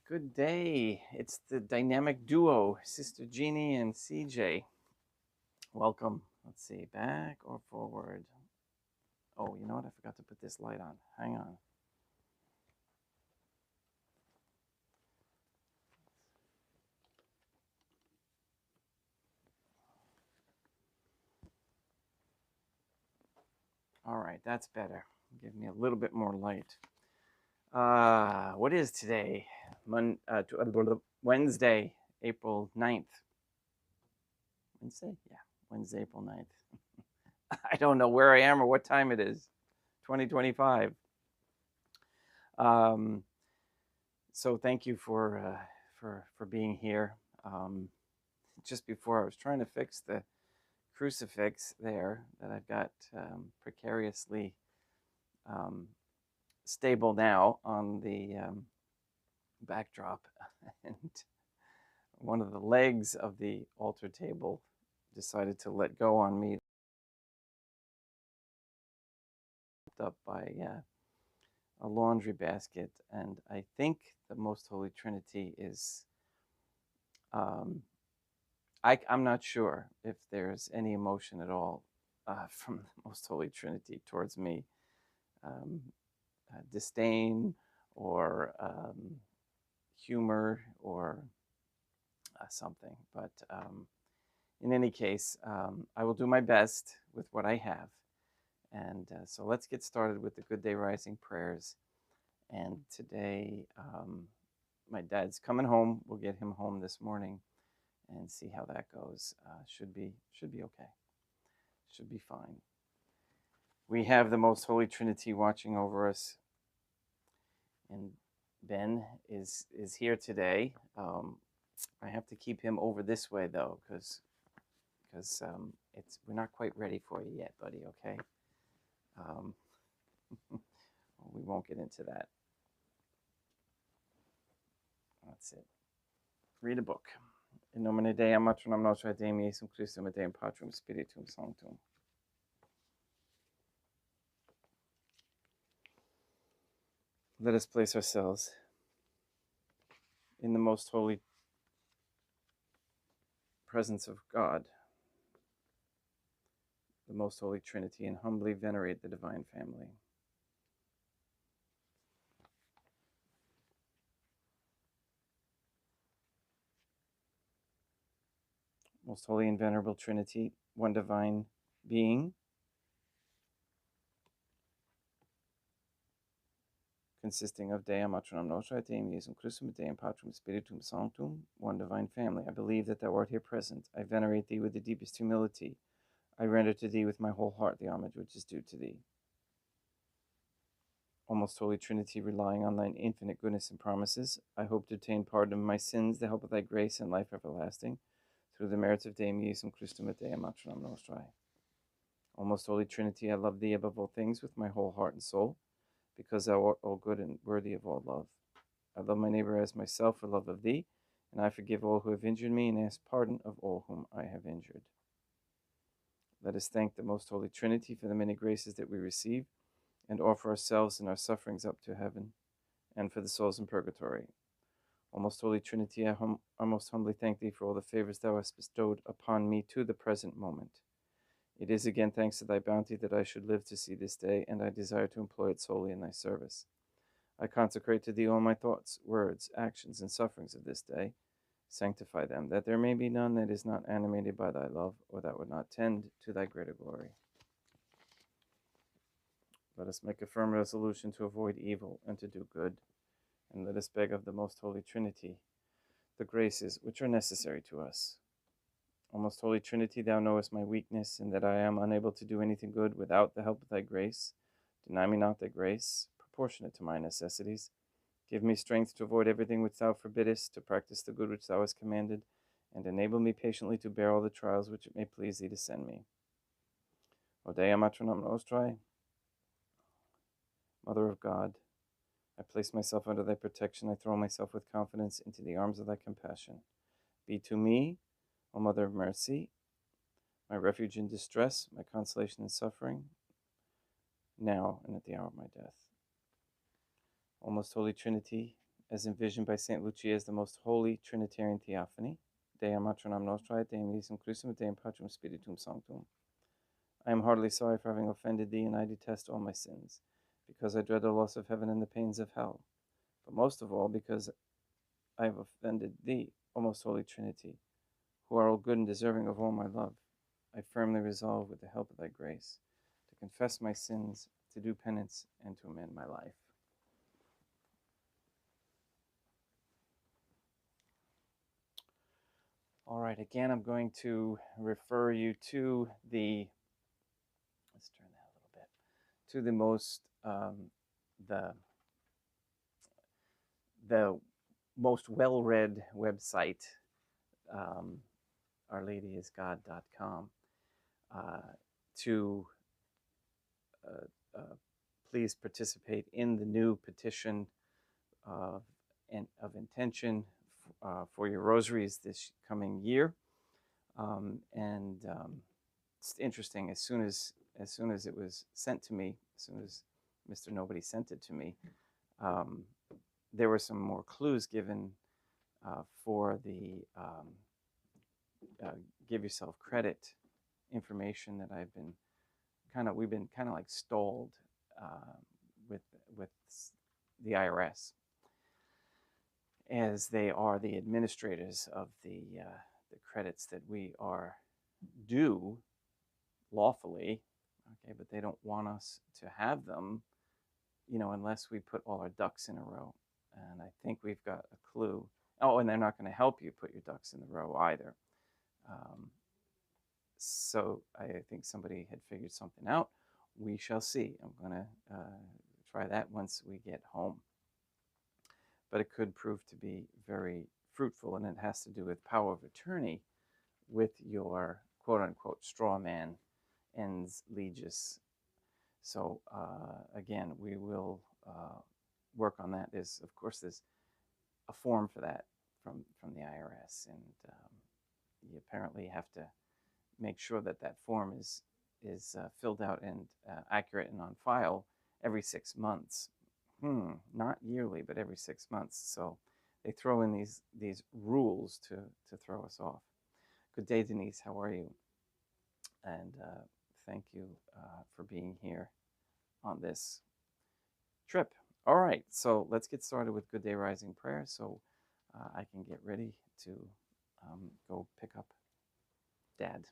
Good day. It's the dynamic duo, Sister Jeannie and CJ. Welcome. Let's see, back or forward? Oh, you know what? I forgot to put this light on. Hang on. All right, that's better. Give me a little bit more light. What is today? Wednesday, April 9th. Wednesday? Yeah, Wednesday, April 9th. I don't know where I am or what time it is. 2025. So thank you for being here. Just before I was trying to fix the crucifix there that I've got precariously stable now on the backdrop, and one of the legs of the altar table decided to let go on me, up by a laundry basket, and I think the Most Holy Trinity is I'm not sure if there's any emotion at all from the Most Holy Trinity towards me, disdain or humor or something. But in any case, I will do my best with what I have. And so let's get started with the Good Day Rising prayers. And today, my dad's coming home. We'll get him home this morning and see how that goes. Should be okay. Should be fine. We have the Most Holy Trinity watching over us, and Ben is here today. I have to keep him over this way though, because we're not quite ready for you yet, buddy. Okay. We won't get into that. That's it. Read a book. In nomine Dei, matronam nostra, Deum Iesum Christum, et Deum Patrum Spiritum Sanctum. Let us place ourselves in the most holy presence of God, the most holy Trinity, and humbly venerate the divine family. Most holy and venerable Trinity, one divine being, consisting of Dea Matronam Nostra, Deum Iesum Christum, et Deum Patrum Spiritum Sanctum, one divine family. I believe that thou art here present. I venerate thee with the deepest humility. I render to thee with my whole heart the homage which is due to thee. O most holy Trinity, relying on thine infinite goodness and promises, I hope to obtain pardon of my sins, the help of thy grace and life everlasting, through the merits of Deum Iesum Christum et Deum Matronam Nostrae. O most holy Trinity, I love thee above all things with my whole heart and soul, because thou art all good and worthy of all love. I love my neighbor as myself for love of thee, and I forgive all who have injured me and ask pardon of all whom I have injured. Let us thank the most holy Trinity for the many graces that we receive, and offer ourselves and our sufferings up to heaven, and for the souls in purgatory. O most holy Trinity, I most humbly thank thee for all the favors thou hast bestowed upon me to the present moment. It is again thanks to thy bounty that I should live to see this day, and I desire to employ it solely in thy service. I consecrate to thee all my thoughts, words, actions, and sufferings of this day. Sanctify them, that there may be none that is not animated by thy love, or that would not tend to thy greater glory. Let us make a firm resolution to avoid evil and to do good, and let us beg of the most holy Trinity the graces which are necessary to us. O most holy Trinity, thou knowest my weakness, and that I am unable to do anything good without the help of thy grace. Deny me not thy grace, proportionate to my necessities. Give me strength to avoid everything which thou forbiddest, to practice the good which thou hast commanded, and enable me patiently to bear all the trials which it may please thee to send me. O Dea Matronam Nostrae, Mother of God, I place myself under thy protection. I throw myself with confidence into the arms of thy compassion. Be to me, O Mother of Mercy, my refuge in distress, my consolation in suffering, now and at the hour of my death. O most holy Trinity, as envisioned by St. Lucia as the most holy Trinitarian Theophany, Dea Matronam Nostrae, Deum Visum Crucem, Deum Patrum Spiritum Sanctum. I am heartily sorry for having offended thee, and I detest all my sins, because I dread the loss of heaven and the pains of hell, but most of all because I have offended thee, O most holy Trinity, who are all good and deserving of all my love. I firmly resolve, with the help of thy grace, to confess my sins, to do penance, and to amend my life. All right, again, I'm going to refer you to the, let's turn that a little bit, to the most, the most well-read website, ourladyisgod.com, to please participate in the new petition of intention for your rosaries this coming year. It's interesting. As soon as it was sent to me, as soon as Mr. Nobody sent it to me, there were some more clues given for the give yourself credit information that we've been kind of like stalled with the IRS, as they are the administrators of the credits that we are due lawfully, okay, but they don't want us to have them, unless we put all our ducks in a row. And I think we've got a clue. Oh, and they're not going to help you put your ducks in the row either. So I think somebody had figured something out. We shall see. I'm going to try that once we get home. But it could prove to be very fruitful, and it has to do with power of attorney with your quote-unquote straw man ens legis. So again, we will work on that. There's a form for that from the IRS, and you apparently have to make sure that form is filled out and accurate and on file every 6 months. Not yearly, but every 6 months. So they throw in these rules to throw us off. Good day, Denise. How are you? And thank you for being here on this trip. All right, so let's get started with Good Day Rising prayer, so I can get ready to go pick up Dad.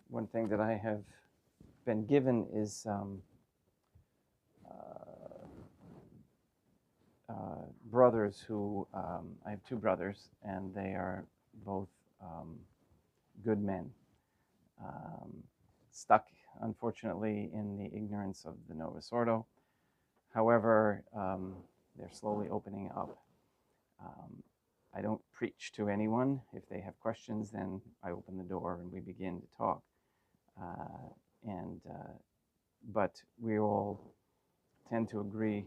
One thing that I have been given is brothers who, I have 2 brothers, and they are both good men, stuck, unfortunately, in the ignorance of the Novus Ordo. However, they're slowly opening up. I don't preach to anyone. If they have questions, then I open the door and we begin to talk. And but we all tend to agree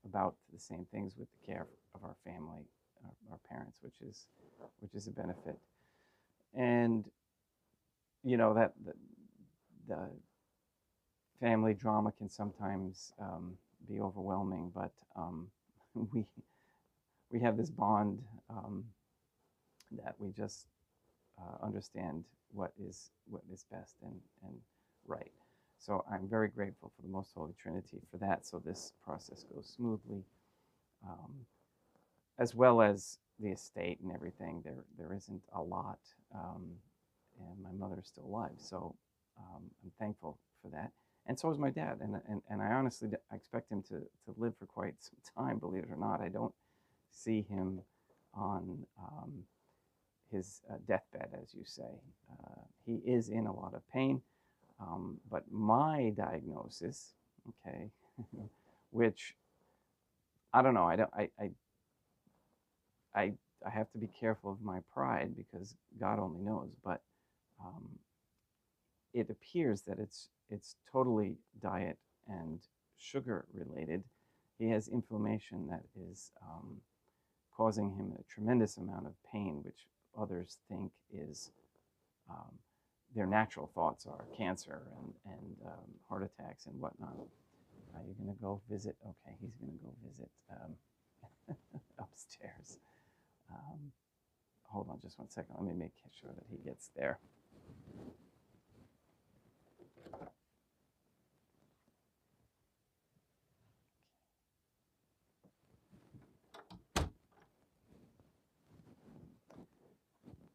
about the same things with the care of our family, our parents, which is a benefit. And you know that the family drama can sometimes be overwhelming, but we we have this bond that we just understand what is best and right. So I'm very grateful for the Most Holy Trinity for that. So this process goes smoothly, as well as the estate and everything. There isn't a lot, and my mother is still alive, so I'm thankful for that. And so is my dad, and I honestly I expect him to live for quite some time. Believe it or not, I don't see him on his deathbed, as you say. He is in a lot of pain, but my diagnosis, okay, which I don't know, I have to be careful of my pride because God only knows, but um, it appears that it's totally diet and sugar related. He has inflammation that is causing him a tremendous amount of pain, which others think is um, their natural thoughts are cancer and heart attacks and whatnot. Are you going to go visit? Okay, he's going to go visit upstairs. Um, Hold on just 1 second. Let me make sure that he gets there.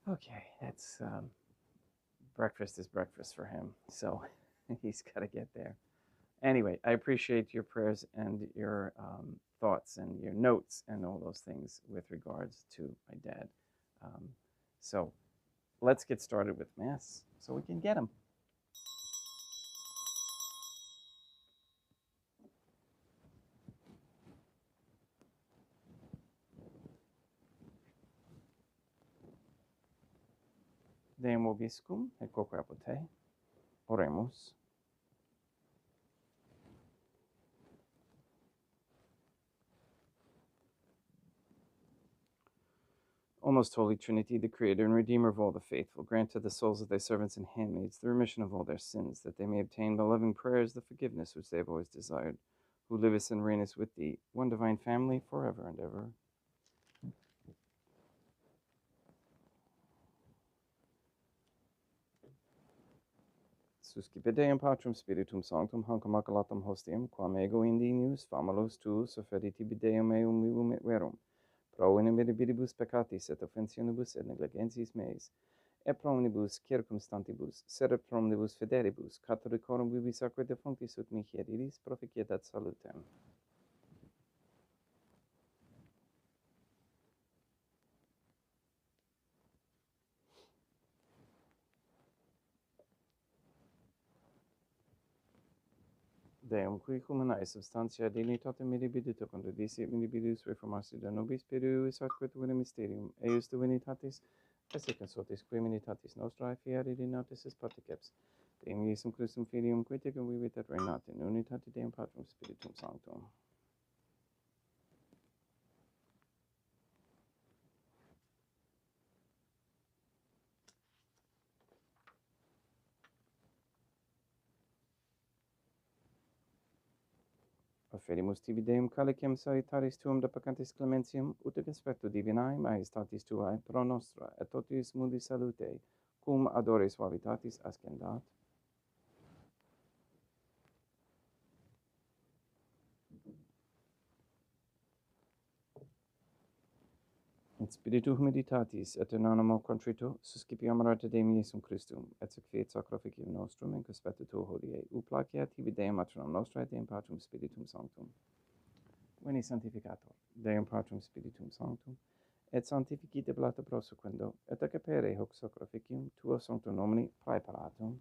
Okay, that's breakfast is breakfast for him, so he's got to get there. Anyway, I appreciate your prayers and your thoughts and your notes and all those things with regards to my dad. Um, so let's get started with Mass so we can get him. Deum vobiscum et quoque apud te. Oremus. O most holy Trinity, the Creator and Redeemer of all the faithful, grant to the souls of thy servants and handmaids the remission of all their sins, that they may obtain by loving prayers the forgiveness which they have always desired, who livest and reignest with thee, one divine family, forever and ever. Suscipe Deum Patrum Spiritum Sanctum, hanc immaculatum hostium, quam ego indinius famulos tuus offeriti Deum meum vivum et verum, pro inimitabilibus peccatis et offensionibus et negligentis meis, et pro omnibus circumstantibus, sed pro omnibus fidelibus, catholicorum vivis aquae defunctis ut mihi iris proficietat salutem. Deum qui humanae substantia dignitate mirabilita contradicit mirabilis reformatio de nobis spiritus atque tuum mysterium, eius divinitatis, esse consortis criminitatis nostrae fieri dinatis est particeps, Deum Iesum Christum Filium qui tecum vivit et reinat in unitate Deum Patrum Spiritum Sanctum. Offerimus tibi Deum calicem salutaris tuum de peccantis clementium, ut expecto divinae majestatis tuae pro nostra et totis mundi salute, cum adore suavitatis ascendat. In spiritu humilitatis et in animo contrito, suscipiam rata Deum Iesum Christum, et sacrificat sacrificium nostrum in conspectu tuo hodie, ut placeat tibi Deum matronam nostrae Deum Patrum Spiritum Sanctum. Veni sanctificator, Deum Patrum Spiritum Sanctum, et sanctificite blata prosequendo, et acapere hoc sacrificium tuo sanctum nomini praeparatum.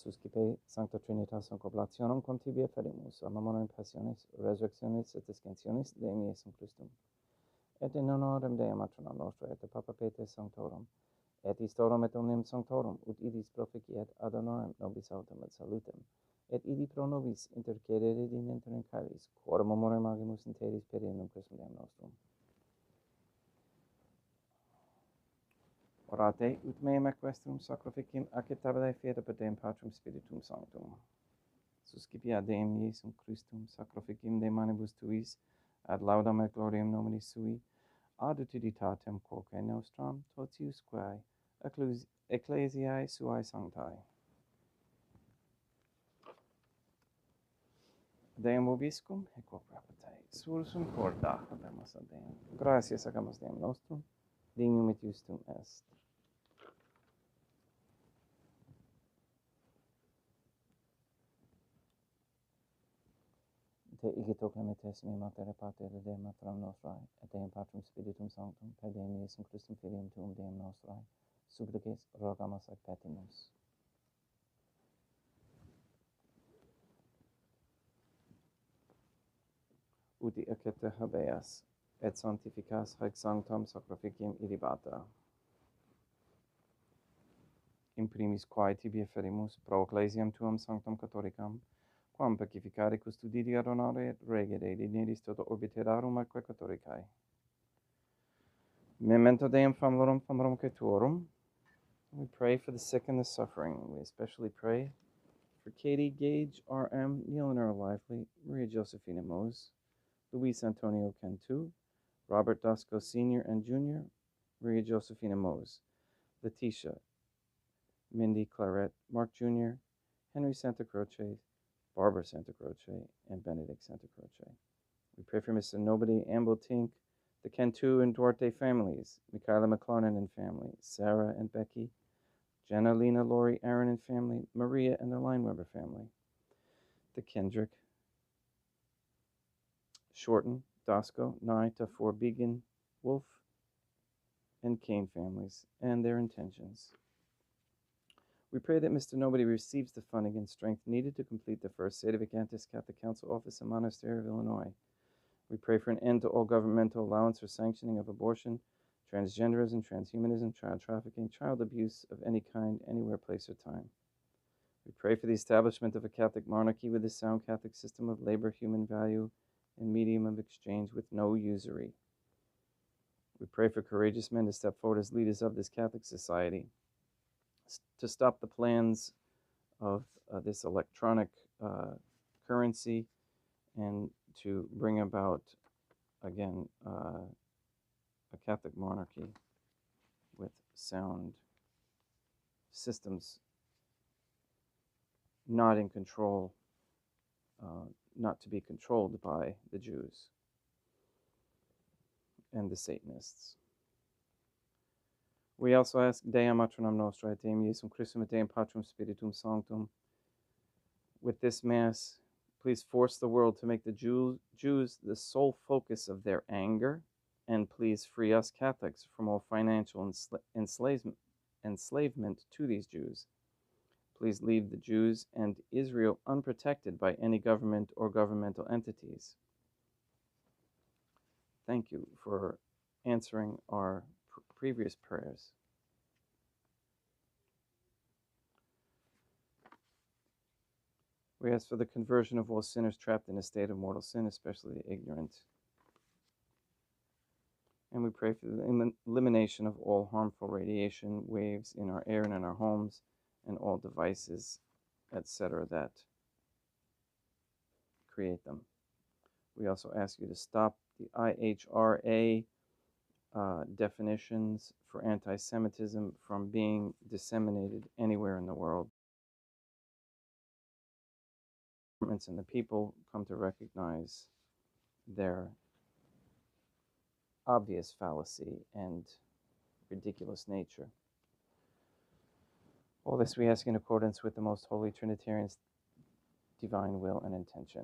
suscipe Sancta Trinitas concoblationum quam tibia ferimus, amamonem passionis, resurrectionis et ascensionis Deum Iesum Christum, et in honorem Dei matronam nostra et Papa Peter Sanctorum, et istorum et omnium sanctorum, ut idis proficiat ad honorem nobis autem et salutem, et idi pro nobis intercedere inter in caelis, quorum amorem agimus in teris periendum Christum Deum nostrum. Orate, ut meam equestrum sacrificim acceptabile fiat per Deum Patrum Spiritum Sanctum. Suscipiat Deum Iesum Christum sacrificim de manibus tuis, ad laudam et gloriam nominis sui, ad utilitatem quoque nostram totiusque ecclesiae suae sanctae. Deum vobiscum, et quoque apetae, sursum corda habemus ad Deum. Gratias agamus Deum nostrum, dignum et justum est. Te igito clementes me mater et pater et Deum matram nostrae, et Deum Patrum Spiritum Sanctum, per Deum Iesum Christum Filium Tuum Deum nostrae, supplices rogamus et petimus. Uti accepta habeas, et sanctificas haec sanctam sacrificium ilibata. In primis quae tibia ferimus pro ecclesiam tuam sanctam catholicam, quam pacificare custodire ad honore et regere dineris toto orbiterarum atque catholicae. Memento Deum famorum Caetorum. We pray for the sick and the suffering. We especially pray for Katie Gage, R.M., Neil and Earl Lively, Maria Josephina Mose, Luis Antonio Cantu, Robert Dosco Sr. and Jr., Maria Josephina Mose, Letitia, Mindy Claret, Mark Jr., Henry Santa Croce, Barbara Santa Croce, and Benedict Santa Croce. We pray for Mr. Nobody, Amble Tink, the Cantu and Duarte families, Michaela McLarnon and family, Sarah and Becky, Jenna, Lena, Lori, Aaron and family, Maria and the Lineweber family, the Kendrick, Shorten, Dosco, Naita, Forbegan, Wolf, and Kane families, and their intentions. We pray that Mr. Nobody receives the funding and strength needed to complete the first Sedevacantist Catholic Council office in Monastery of Illinois. We pray for an end to all governmental allowance or sanctioning of abortion, transgenderism, transhumanism, child trafficking, child abuse of any kind, anywhere, place, or time. We pray for the establishment of a Catholic monarchy with a sound Catholic system of labor, human value, and medium of exchange with no usury. We pray for courageous men to step forward as leaders of this Catholic society, to stop the plans of this electronic currency, and to bring about, again, a Catholic monarchy with sound systems, not in control, not to be controlled by the Jews and the Satanists. We also ask Deum Matronam Nostra, et Deum Iesum Christum, et Deum Patrum Spiritum Sanctum. With this Mass, please force the world to make the Jews the sole focus of their anger, and please free us Catholics from all financial enslavement to these Jews. Please leave the Jews and Israel unprotected by any government or governmental entities. Thank you for answering our previous prayers. We ask for the conversion of all sinners trapped in a state of mortal sin, especially the ignorant. And we pray for the elimination of all harmful radiation waves in our air and in our homes, and all devices, etc., that create them. We also ask you to stop the IHRA definitions for anti-Semitism from being disseminated anywhere in the world. Governments and the people come to recognize their obvious fallacy and ridiculous nature. All this we ask in accordance with the most holy Trinitarian's divine will and intention.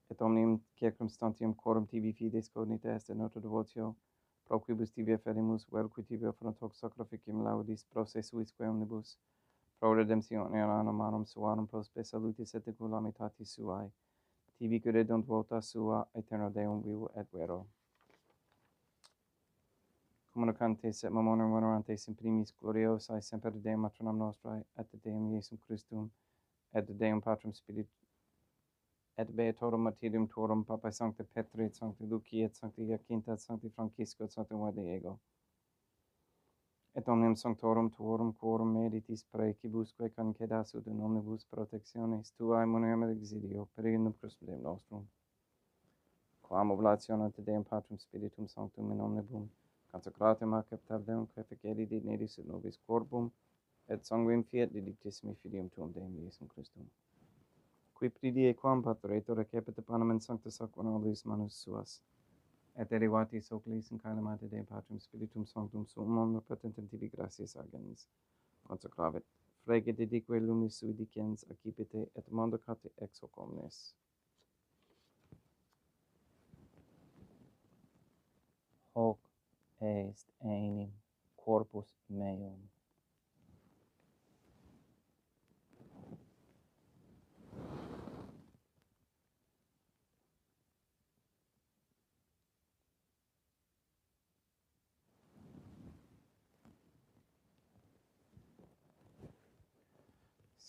Et omnium circumstantium quorum tibi fides cognita est et nota devotio, pro quibus tibia ferimus, vel qui tibia frontox sacrificium laudis, pro se suisque omnibus, pro redemptione anum suarum, pro spe salutis et calamitatis suae, tibi credunt vota sua, aeterno Deum vivo et vero. Communicantes et mamonum venerantes in primis gloriosae semper Deum matronam nostrae, et Deum Iesum Christum, et Deum Patrum Spiritus, et beatorum martyrium tuorum, Papae Sancte Petri, et Sancti Luci, et Sancti Jacinta, et Sancti Francisco, et Sancti Diego, et omnium sanctorum tuorum, quorum meditis praecibusque concedas ut in omnibus protectionis tuae muniam exidio, per in Christum Deum nostrum, quam oblatione te Deum Patrum Spiritum Sanctum in omnibus, consecratum ac Deum, que feceri dignitis et nobis corpum, et sanguinem fiat dedictissimi filium tuum Deum Iesum Christum. Qui pridie quam patriator recepit panem in sancta sacramentis manus suas, et derivatis oculis in calamate Deum Patrum Spiritum Sanctum suum omnipotentem tibi gratias agens, consecravit, fregit dedique lumis sui dicens accipite, et mandacate ex hoc omnes. Hoc est enim corpus meum.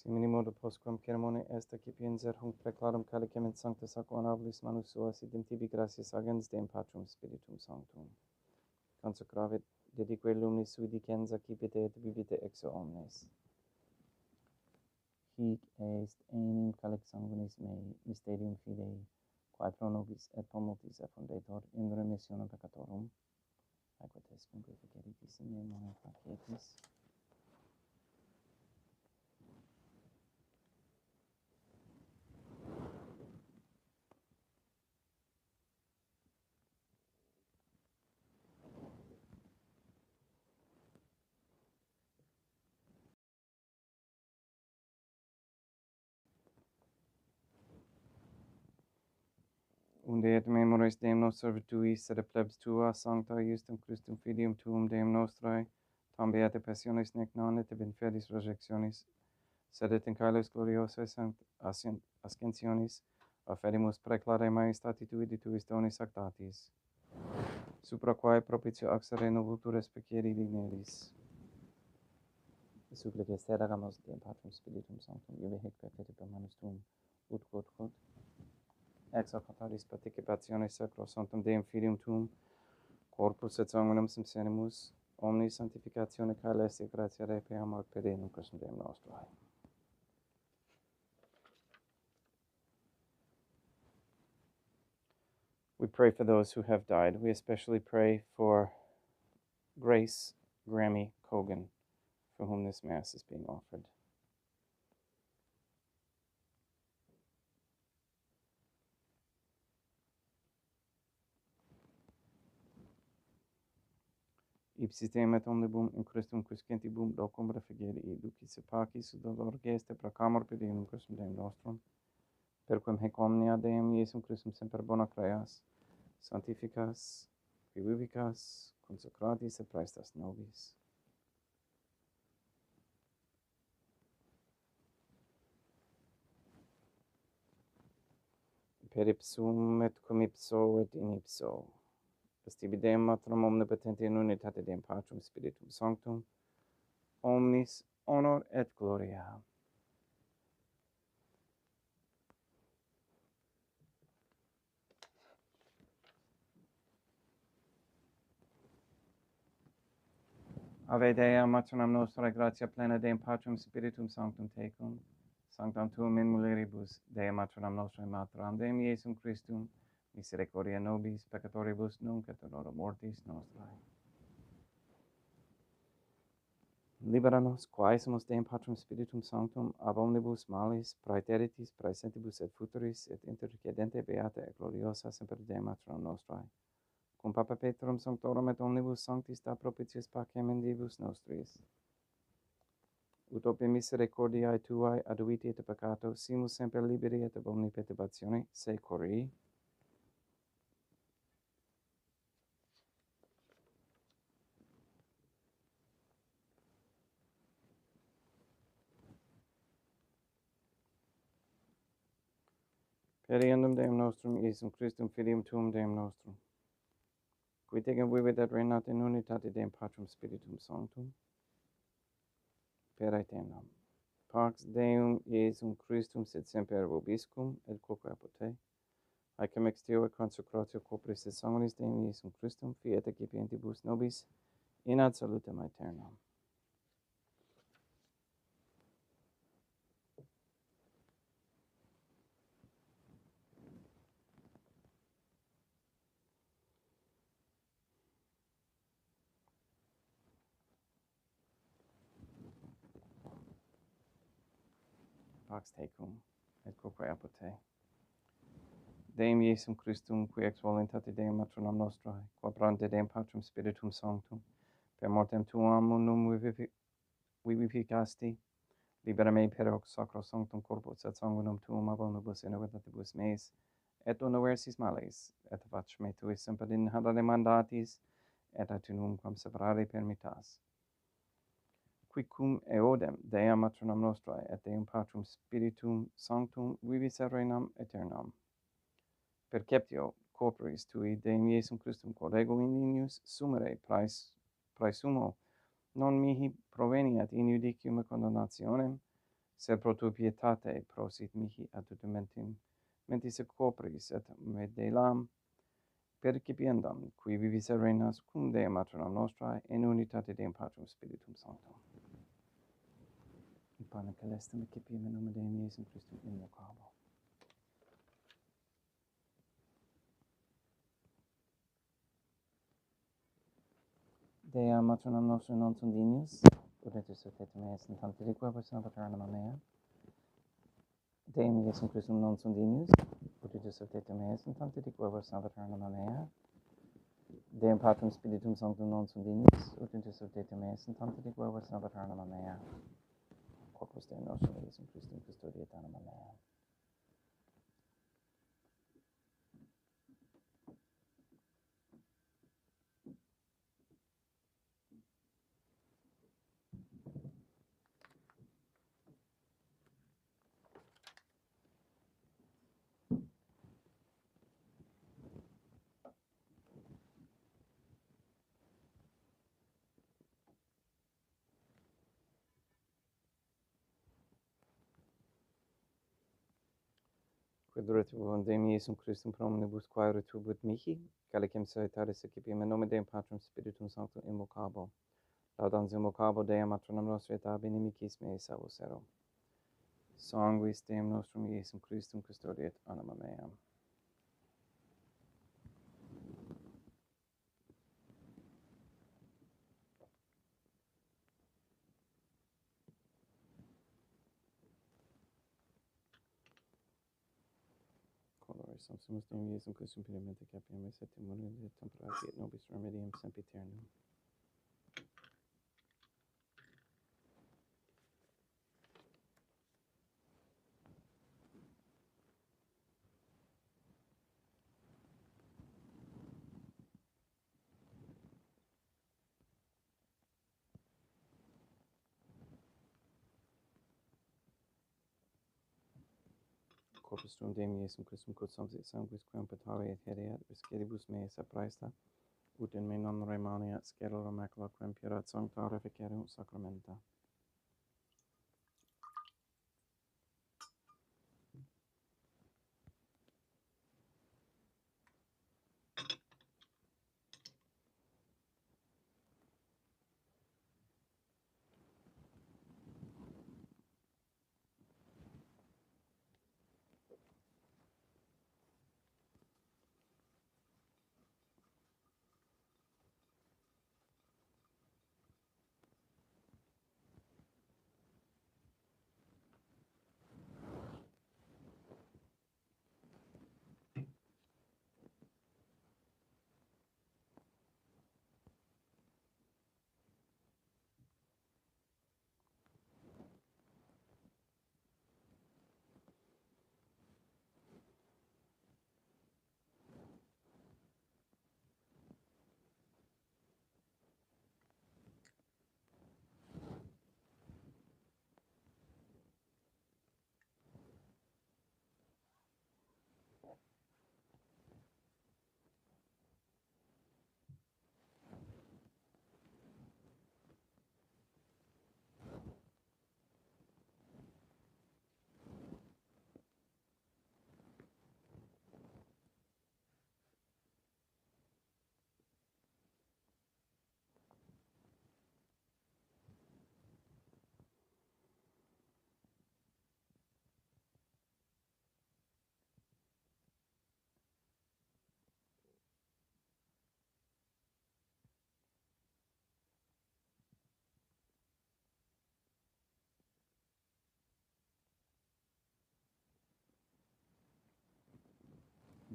Simini modo postquam ceremone est accipienser hunc preclarum calicem in sancta sacramentis manus suas, idem tibi gratias agens Deum Patrum Spiritum Sanctum. Consecravit, dedique lumis sui dicens accipite et vivite ex omnes. Hic est enim calix sanguinis mei, mysterium fidei, quae pro nobis et pro multis effundetur in remissionem peccatorum, aequates cum feceritis in me monem facietis. Unde et memoris Deum nos servituis, sed plebs tua, sancta iustum Christum filium tuum Deum nostrae, tam beate passionis nec non et in fidis resurrectionis, sed et in caelis gloriosae ascensionis, offerimus preclare maestati tui de tuis donis actatis, supra quae propitio axere novultur respecieri digneris. Supplices te ragamus Deum Patrum Spiritum Sanctum, iube hic perfecti per manus tuum, ut quod ex hoc natalis participationis sacro sanctum Deum filium tuum, corpus et sanguinem simpsenimus, omni sanctificatione caeleste gratia repeam ad per in Christum Deum nostrae. We pray for those who have died. We especially pray for Grace Grammy Cogan, for whom this Mass is being offered. Ipsis Deum et omnibum in Christum quiscentibum locum refugere ducis et pacis ut dolor geste proclamor per in Christum Deum nostrum, perquem hec omnia Deum Iesum Christum semper bona creas, sanctificas, vivicas, consecratis et praestas nobis. Per ipsum et cum ipso et in ipso, est tibi Deum Matrum omnipotente in unitate Deum Patrum Spiritum Sanctum, omnis honor et gloria. Ave Dea, matronam nostrae, gratia plena Deum Patrum Spiritum Sanctum tecum, sanctam tuum in mulieribus, Dea matronam nostrae materam, Deum Iesum Christum, misericordia nobis, peccatoribus nunc et in hora mortis nostrae. Libera nos, quaesimus Deum Patrum Spiritum Sanctum, ab omnibus malis, praeteritis, praesentibus et futuris, et intercedente beata et gloriosa semper Deum matronam nostrae. Cum Papa Petrum Sanctorum et omnibus sanctis da propitiis pacem in divus nostris. Ut opia misericordiae tuae aduiti et peccato, simus semper liberi et ab omni perturbatione securi. Periendum Deum nostrum, Iesum Christum, filium tuum Deum nostrum, qui tegem vivit et reinat in unitate Deum Patrum Spiritum Sanctum, per aeternam. Pax Deum Iesum Christum sit semper vobiscum, et quoque apud te, haecum extio et consecratio corporis et sanguinis Deum Iesum Christum, fiat excipientibus nobis, in ad salutem aeternam. Pax tecum, et quoque apud te. Deum Iesum Christum, qui ex voluntate Deum matronam nostrae, quabrante Deum Patrum Spiritum Sanctum, per mortem tuam unum vivificasti, libera me per hoc sacro sanctum corpus et sanguinum tuum ab omnibus iniquitatibus meis, et universis males, et fac me tuis semper in hadere mandatis, et ad unum quam separare permittas. Quicum eodem Dea matronam nostrae, et Deum Patrum Spiritum Sanctum vivis et reinam aeternam. Perceptio corporis tui Deum Iesum Christum quod ego in inius sumere praesumo non mihi proveniat in judicium et condemnationem, sed pro tua pietate prosit mihi ad mentis et corporis et medelam percipiendam, qui vivis et reinas cum Deum matronam nostrae in unitate Deum Patrum Spiritum Sanctum. In pane celestum excipiam in nomine Deum Iesum Christum invocabo. Dea matronam nostrum non sunt dignius, udetus et meas in tante requebus salvaternam mea. Deum Iesum Christum non sunt dignius, udetus et meas in tante requebus salvaternam mea. Deum Patrum Spiritum Sanctum non sunt dignius, udetus et meas in tante requebus salvaternam mea. Corpus Deum nostrum Iesum Christum custodiet anima mea. Quid retibus Deum Iesum Christum pro omnibus quae retubit mihi, calicem salutaris excipiam in nomine Deum Patrum Spiritum Sanctum invocabo. Laudans invocabo Deum matronam nostrae et ab inimicis meis salvos ero. Sanguis Deum nostrum Iesum Christum custodiet anima mea. Coloris sumus Deum Iesum Christum pedimente capiam et septimum et temporati et nobis remedium sempiternum. Corpus tuum Deum Iesum Christum quod sumpsit sanguis quam petare et hereat visceribus meis apraesta, ut in me non remaniat scelera macula quam puerat sancta reficerunt sacramenta.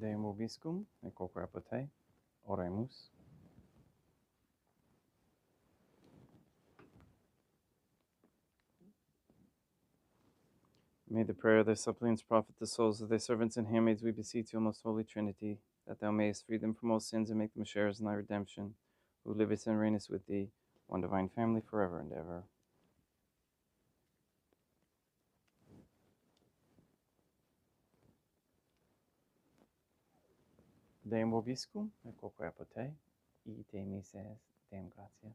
Deum vobiscum, et quoque apote, oremus. May the prayer of thy suppliants profit the souls of thy servants and handmaids, we beseech you, O most holy Trinity, that thou mayest free them from all sins and make them sharers in thy redemption, who livest and reignest with thee, one divine family, forever and ever. Deum vobiscum, et quoque apote, ite mises, Deum gratia.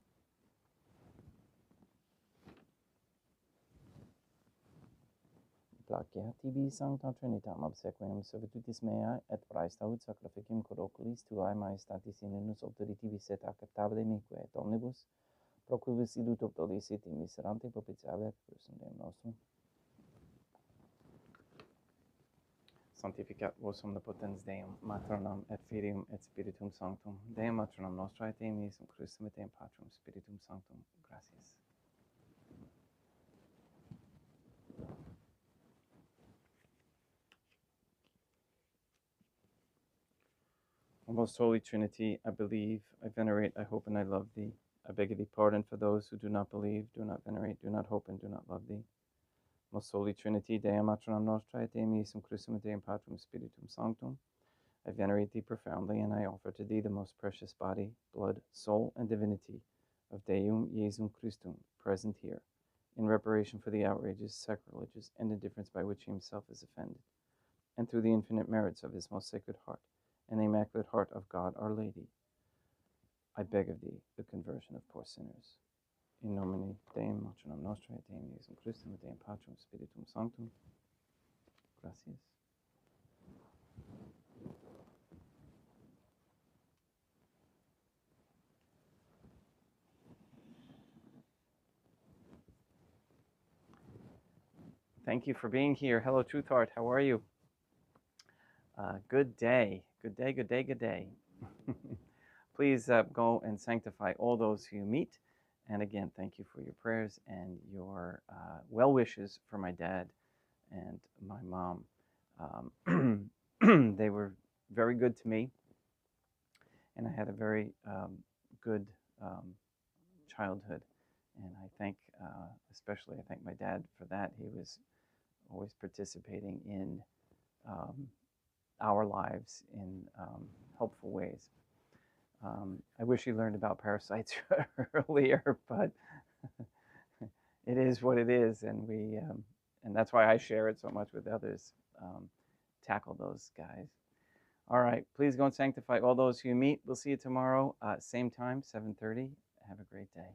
Placia tibi sancta Trinitam obsequium servitutis mea et praestaud sacrificium cor oculis tuae maestatis in unus autoritivis et acceptabile meque et omnibus pro quibus ilut obdolis et miserante propitiae cursum Deum nostrum. Sanctificat vos omnipotens Deum, Matronam et Filium et Spiritum Sanctum, Deum Matronam Nostra et Deum Iesum Christum et Deum Patrum Spiritum Sanctum. Gratias. O most holy Trinity, I believe, I venerate, I hope, and I love thee. I beg of thee pardon for those who do not believe, do not venerate, do not hope, and do not love thee. Most holy Trinity, Deum Matronam Nostra et Deum Iesum Christum et Deum Patrum Spiritum Sanctum, I venerate thee profoundly, and I offer to thee the most precious body, blood, soul, and divinity of Deum Iesum Christum, present here, in reparation for the outrages, sacrileges, and indifference by which he himself is offended, and through the infinite merits of his most sacred heart, and the Immaculate Heart of God, Our Lady, I beg of thee the conversion of poor sinners. In nomine Deum Matronam Nostra et Deum Iesum Christum et Deum Patrum Spiritum Sanctum. Gracias. Thank you for being here. Hello, Truth Heart. How are you? Good day. Good day, good day, good day. Please go and sanctify all those who you meet. And again, thank you for your prayers and your well wishes for my dad and my mom. They were very good to me, and I had a very good childhood. And I thank, especially, I thank my dad for that. He was always participating in our lives in helpful ways. I wish he learned about parasites earlier, but it is what it is, and and that's why I share it so much with others. Tackle those guys. All right, please go and sanctify all those who you meet. We'll see you tomorrow, same time, 7:30. Have a great day.